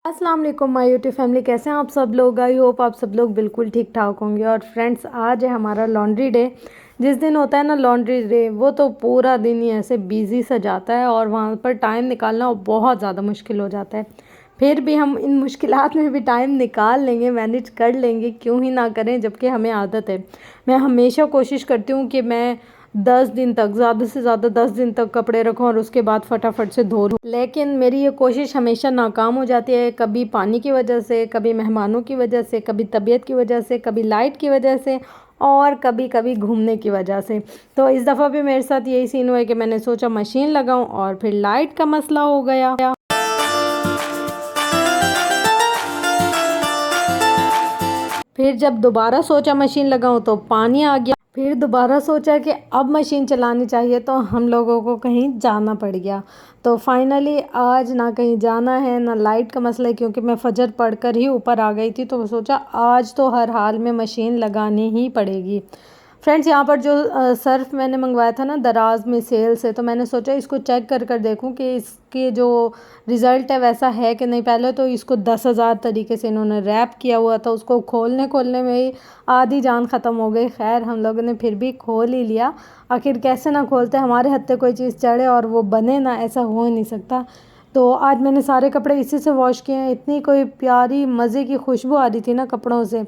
अस्सलाम वालेकुम my YouTube family, कैसे हैं आप सब लोग। आई होप आप सब लोग बिल्कुल ठीक ठाक होंगे। और फ्रेंड्स, आज है हमारा लॉन्ड्री डे। जिस दिन होता है ना लॉन्ड्री डे, वो तो पूरा दिन ही ऐसे बिजी सा जाता है और वहाँ पर टाइम निकालना बहुत ज़्यादा मुश्किल हो जाता है। फिर भी हम इन मुश्किलात में भी टाइम निकाल लेंगे, मैनेज कर लेंगे, क्यों ही ना करें, जबकि हमें आदत है। मैं हमेशा कोशिश करती हूँ कि मैं 10 दिन तक, ज़्यादा से ज़्यादा 10 दिन तक कपड़े रखूँ और उसके बाद फटाफट से धो लूँ। लेकिन मेरी ये कोशिश हमेशा नाकाम हो जाती है, कभी पानी की वजह से, कभी मेहमानों की वजह से, कभी तबीयत की वजह से, कभी लाइट की वजह से और कभी कभी घूमने की वजह से। तो इस दफ़ा भी मेरे साथ यही सीन हुआ है कि मैंने सोचा मशीन लगाऊं और फिर लाइट का मसला हो गया। फिर जब दोबारा सोचा मशीन लगाऊं तो पानी आ गया। फिर दोबारा सोचा कि अब मशीन चलानी चाहिए, तो हम लोगों को कहीं जाना पड़ गया। तो फाइनली आज ना कहीं जाना है ना लाइट का मसला है, क्योंकि मैं फजर पढ़कर ही ऊपर आ गई थी। तो सोचा आज तो हर हाल में मशीन लगानी ही पड़ेगी। फ्रेंड्स, यहाँ पर जो सर्फ़ मैंने मंगवाया था ना दराज में सेल से, तो मैंने सोचा इसको चेक कर कर देखूँ कि इसके जो रिज़ल्ट है वैसा है कि नहीं। पहले तो इसको 10,000 तरीके से इन्होंने रैप किया हुआ था, उसको खोलने में ही आधी जान ख़त्म हो गई। खैर, हम लोगों ने फिर भी खोल ही लिया। आखिर कैसे ना खोलते, हमारे हत्थे कोई चीज़ चढ़े और वो बने ना, ऐसा हो ही नहीं सकता। तो आज मैंने सारे कपड़े इसी से वॉश किए हैं। इतनी कोई प्यारी मज़े की खुशबू आ रही थी ना कपड़ों से,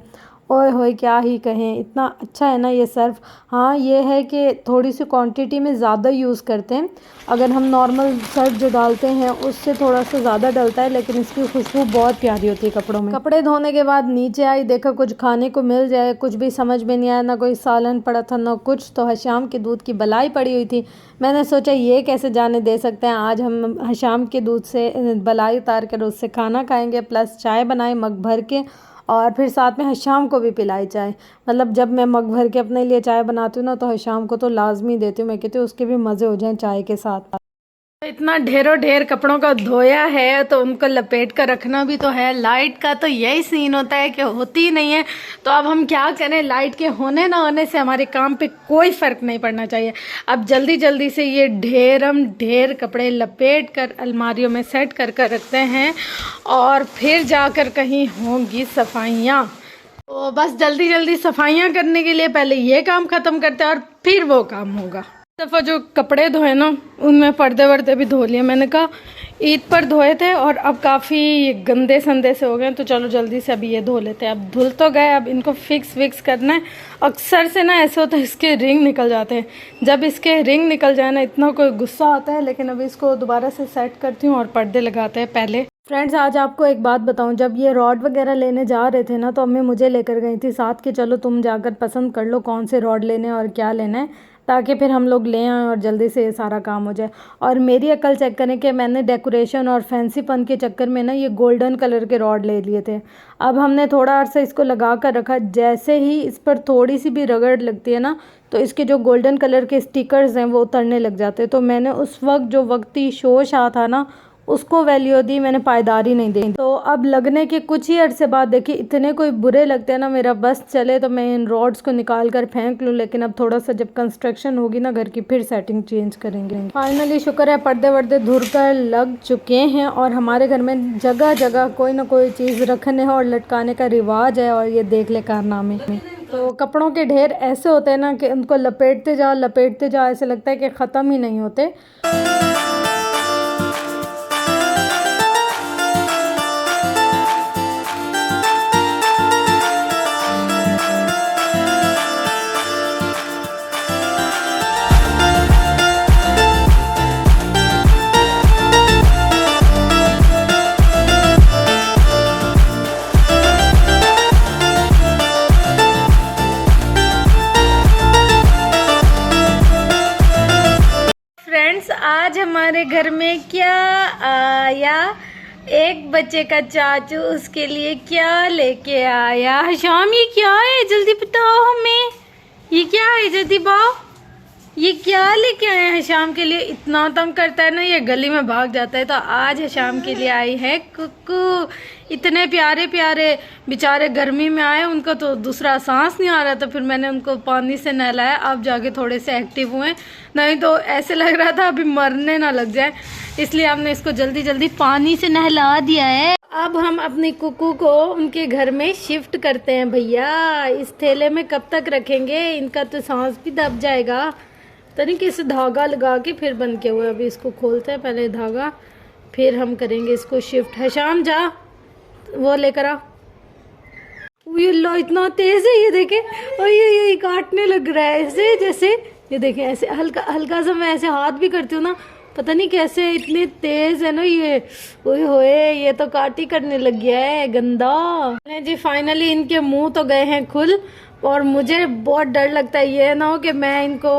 ओए होए क्या ही कहें, इतना अच्छा है ना ये सर्फ़। हाँ, ये है कि थोड़ी सी क्वांटिटी में ज़्यादा यूज़ करते हैं। अगर हम नॉर्मल सर्फ़ जो डालते हैं उससे थोड़ा सा ज़्यादा डलता है, लेकिन इसकी खुशबू बहुत प्यारी होती है कपड़ों में। कपड़े धोने के बाद नीचे आई, देखा कुछ खाने को मिल जाए, कुछ भी समझ में नहीं आया। ना कोई सालन पड़ा था ना कुछ, तो हशाम के दूध की बलाई पड़ी हुई थी। मैंने सोचा ये कैसे जाने दे सकते हैं, आज हम हशाम के दूध से बलाई उतार कर उससे खाना खाएँगे, प्लस चाय बनाए मग भर के और फिर साथ में हशाम को भी पिलाई चाय। मतलब जब मैं मग भर के अपने लिए चाय बनाती हूँ ना, तो हशाम को तो लाजमी देती हूँ। मैं कहती हूँ उसके भी मज़े हो जाएं चाय के साथ। इतना ढेरों ढेर कपड़ों का धोया है तो उनको लपेट कर रखना भी तो है। लाइट का तो यही सीन होता है कि होती ही नहीं है। तो अब हम क्या करें, लाइट के होने ना होने से हमारे काम पे कोई फ़र्क नहीं पड़ना चाहिए। अब जल्दी जल्दी से ये ढेर कपड़े लपेट कर अलमारियों में सेट कर कर रखते हैं और फिर जाकर कहीं होंगी सफाइयाँ। तो बस जल्दी जल्दी सफाइयाँ करने के लिए पहले ये काम ख़त्म करते हैं और फिर वो काम होगा। दफ़ा जो कपड़े धोए ना, उनमें पर्दे वर्दे भी धो लिए। मैंने कहा ईद पर धोए थे और अब काफ़ी गंदे संदे से हो गए, तो चलो जल्दी से अभी ये धो लेते हैं। अब धुल तो गए, अब इनको फिक्स करना है। अक्सर से ना ऐसे होता है इसके रिंग निकल जाते हैं। जब इसके रिंग निकल जाए ना, इतना कोई गुस्सा आता है। लेकिन अभी इसको दोबारा से सेट करती हूँ और पर्दे लगाते हैं पहले। फ्रेंड्स, आज आपको एक बात बताऊं, जब ये रॉड वगैरह लेने जा रहे थे ना, तो अम्मी मुझे लेकर गई थी साथ कि चलो तुम जाकर पसंद कर लो कौन से रॉड लेने और क्या लेना है, ताकि फिर हम लोग ले आएँ और जल्दी से ये सारा काम हो जाए। और मेरी अक्ल चेक करें कि मैंने डेकोरेशन और फैंसीपन के चक्कर में ना ये गोल्डन कलर के रॉड ले लिए थे। अब हमने थोड़ा अर्सा इसको लगा कर रखा, जैसे ही इस पर थोड़ी सी भी रगड़ लगती है ना, तो इसके जो गोल्डन कलर के स्टिकर्स हैं वो उतरने लग जाते हैं। तो मैंने उस वक्त जो वक्ती शोश आ था ना, उसको वैल्यू दी, मैंने पायदारी नहीं दी। तो अब लगने के कुछ ही अरसे बाद देखिए इतने कोई बुरे लगते हैं ना, मेरा बस चले तो मैं इन रॉड्स को निकाल कर फेंक लूँ। लेकिन अब थोड़ा सा जब कंस्ट्रक्शन होगी ना घर की, फिर सेटिंग चेंज करेंगे। फाइनली शुक्र है पर्दे वर्दे धुल कर लग चुके हैं और हमारे घर में जगह जगह कोई ना कोई चीज़ रखने और लटकाने का रिवाज है। और ये देख ले कारनामे में, तो कपड़ों के ढेर ऐसे होते हैं ना कि उनको लपेटते जाओ, ऐसे लगता है कि ख़त्म ही नहीं होते। फ्रेंड्स, आज हमारे घर में क्या आया, एक बच्चे का चाचू उसके लिए क्या लेके आया। शाम, ये क्या है, जल्दी बताओ हमें, ये क्या है, जल्दी बताओ। ये क्या लेके आए हैं शाम के लिए? इतना तंग करता है ना, ये गली में भाग जाता है। तो आज शाम के लिए आई है कुकू। इतने प्यारे प्यारे बेचारे गर्मी में आए, उनको तो दूसरा सांस नहीं आ रहा था। फिर मैंने उनको पानी से नहलाया, अब जाके थोड़े से एक्टिव हुए, नहीं तो ऐसे लग रहा था अभी मरने ना लग जाए। इसलिए हमने इसको जल्दी जल्दी पानी से नहला दिया है। अब हम अपनी कुकू को उनके घर में शिफ्ट करते हैं। भैया इस थैले में कब तक रखेंगे? इनका तो सांस भी दब जाएगा। तरीके से धागा लगा के फिर बंद किया हुआ है। अभी इसको खोलते हैं पहले धागा, फिर हम करेंगे इसको शिफ्ट। है शाम, जा वो लेकर आ। ये लो इतना तेज है, ये देखे, और ये काटने लग रहा है ऐसे जैसे, ये देखे ऐसे हल्का हल्का सा मैं ऐसे हाथ भी करती हूँ ना, पता नहीं कैसे इतने तेज है ना ये। ओए होए, ये तो काटी करने लग गया है, गंदा जी। फाइनली इनके मुंह तो गए हैं खुल, और मुझे बहुत डर लगता है ये ना हो कि मैं इनको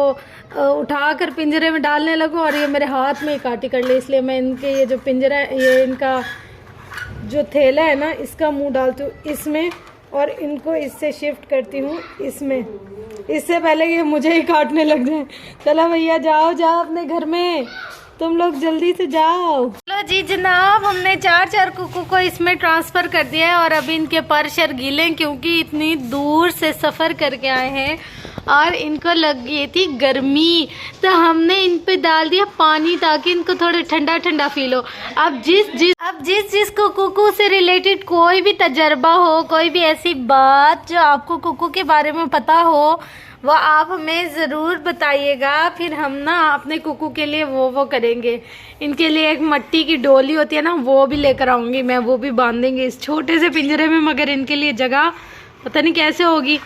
उठाकर पिंजरे में डालने लगूं और ये मेरे हाथ में ही काटी कर ले। इसलिए मैं इनके ये जो पिंजरा है, ये इनका जो थैला है ना, इसका मुंह डालती हूँ इसमें और इनको इससे शिफ्ट करती हूँ इसमें, इससे पहले कि मुझे ही काटने लग जाए। चलो भैया जाओ जाओ अपने घर में, तुम लोग जल्दी से जाओ। चलो जी जनाब, हमने चार कुकू को इसमें ट्रांसफ़र कर दिया है और अभी इनके पर शर गीले क्योंकि इतनी दूर से सफ़र करके आए हैं और इनको लग गई थी गर्मी, तो हमने इन पे डाल दिया पानी ताकि इनको थोड़ा ठंडा ठंडा फील हो। अब जिस को कुकू से रिलेटेड कोई भी तजर्बा हो, कोई भी ऐसी बात जो आपको कुकू के बारे में पता हो, वो आप हमें ज़रूर बताइएगा। फिर हम ना अपने कुकू के लिए वो करेंगे। इनके लिए एक मट्टी की डोली होती है ना, वो भी लेकर आऊँगी मैं, वो भी बांध देंगे इस छोटे से पिंजरे में, मगर इनके लिए जगह पता नहीं कैसे होगी।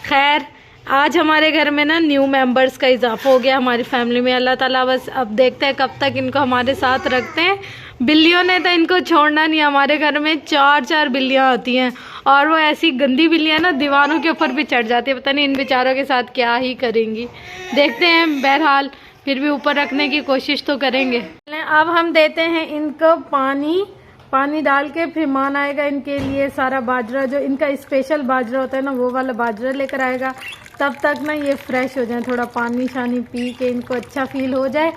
खैर आज हमारे घर में ना न्यू मेंबर्स का इजाफा हो गया हमारी फैमिली में। अल्लाह ताला बस अब देखते हैं कब तक इनको हमारे साथ रखते हैं। बिल्लियों ने तो इनको छोड़ना नहीं। हमारे घर में चार बिल्लियाँ आती हैं और वो ऐसी गंदी बिल्लियाँ ना दीवारों के ऊपर भी चढ़ जाती है। पता नहीं इन बेचारों के साथ क्या ही करेंगी, देखते हैं। बहरहाल फिर भी ऊपर रखने की कोशिश तो करेंगे। अब हम देते हैं इनको पानी डाल के, फिर मान आएगा इनके लिए सारा बाजरा, जो इनका स्पेशल बाजरा होता है ना, वो वाला बाजरा लेकर आएगा। तब तक ना ये फ्रेश हो जाए, थोड़ा पानी शानी पी के इनको अच्छा फील हो जाए,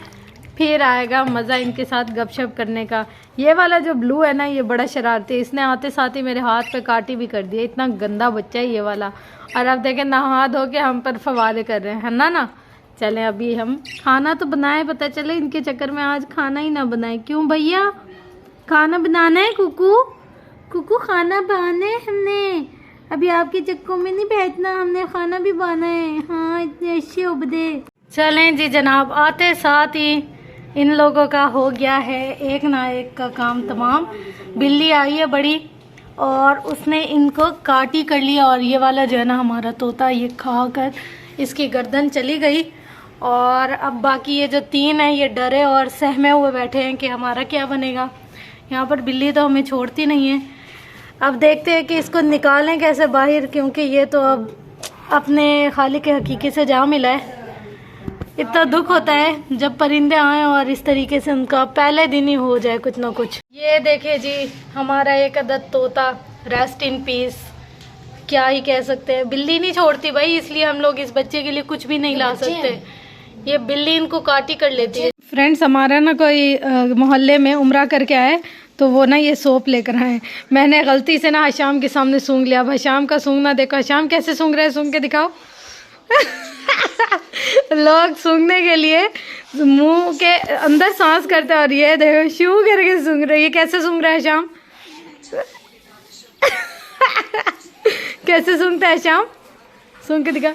फिर आएगा मज़ा इनके साथ गपशप करने का। ये वाला जो ब्लू है ना, ये बड़ा शरारती है, इसने आते साथ ही मेरे हाथ पे काटी भी कर दिया। इतना गंदा बच्चा है ये वाला। और अब देखें नहा धो के हम पर फवारे कर रहे हैं, है ना। चलें अभी हम खाना तो बनाए, पता चले इनके चक्कर में आज खाना ही ना बनाए। क्यों भैया, खाना बनाना है? कुकू खाना बनाना है हमने, अभी आपके चक्कों में नहीं बैठना, हमने खाना भी बना है। हाँ इतने अच्छे उबदे। चलें जी जनाब, आते साथ ही इन लोगों का हो गया है एक ना एक का काम तमाम। बिल्ली आई है बड़ी और उसने इनको काटी कर लिया, और ये वाला जो है ना हमारा तोता, ये खा कर इसकी गर्दन चली गई। और अब बाकी ये जो तीन है ये डरे और सहमे हुए बैठे हैं कि हमारा क्या बनेगा। यहाँ पर बिल्ली तो हमें छोड़ती नहीं है। अब देखते हैं कि इसको निकालें कैसे बाहर, क्योंकि ये तो अब अपने खालिक के हकीकी से जा मिला है। इतना दुख होता है जब परिंदे आए और इस तरीके से उनका पहले दिन ही हो जाए कुछ ना कुछ। ये देखे जी हमारा एक अदद तोता, रेस्ट इन पीस, क्या ही कह सकते हैं। बिल्ली नहीं छोड़ती भाई, इसलिए हम लोग इस बच्चे के लिए कुछ भी नहीं ला सकते। ये बिल्ली इनको काटी कर लेती है। फ्रेंड्स हमारा ना कोई मोहल्ले में उम्रा करके आए, तो वो ना ये सोप लेकर आए। मैंने गलती से ना हशाम के सामने सूंघ लिया। अब हशाम का सूंघना देखो, हशाम कैसे सूंघ रहे हैं, सूंघ के दिखाओ। लोग सूंघने के लिए मुंह के अंदर सांस करते हैं और ये देखो शू करके सूंघ रहे। ये कैसे सूंघ रहा है हशाम? कैसे सूंघता है हशाम? सूंघ के दिखा।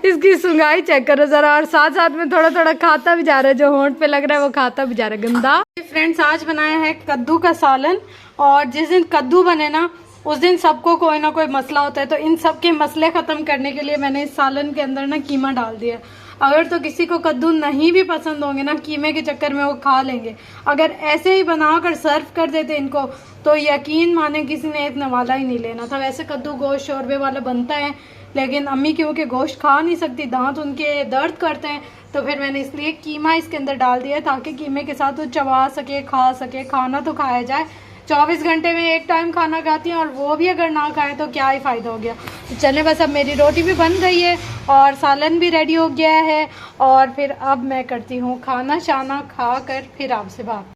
इसकी सुंगाई चेक करो जरा, और साथ साथ में थोड़ा थोड़ा खाता भी जा रहा है, जो होंठ पे लग रहा है वो खाता भी जा रहा है, गंदा। फ्रेंड्स आज बनाया है कद्दू का सालन, और जिस दिन कद्दू बने ना उस दिन सबको कोई ना कोई मसला होता है, तो इन सब के मसले ख़त्म करने के लिए मैंने इस सालन के अंदर ना कीमा डाल दिया। अगर तो किसी को कद्दू नहीं भी पसंद होंगे ना, कीमे के चक्कर में वो खा लेंगे। अगर ऐसे ही बनाकर सर्व कर देते इनको, तो यकीन माने किसी ने इतना वाला ही नहीं लेना था। वैसे कद्दू गोश्त शोरबे वाला बनता है, लेकिन अम्मी क्योंकि गोश्त खा नहीं सकती, दांत उनके दर्द करते हैं, तो फिर मैंने इसलिए कीमा इसके अंदर डाल दिया ताकि कीमे के साथ वो चबा सके, खा सके। खाना तो खाया जाए, 24 घंटे में एक टाइम खाना खाती हैं, और वो भी अगर ना खाएं तो क्या ही फ़ायदा हो गया। तो चलें, बस अब मेरी रोटी भी बन गई है और सालन भी रेडी हो गया है और फिर अब मैं करती हूँ खाना शाना खा कर फिर आपसे बात।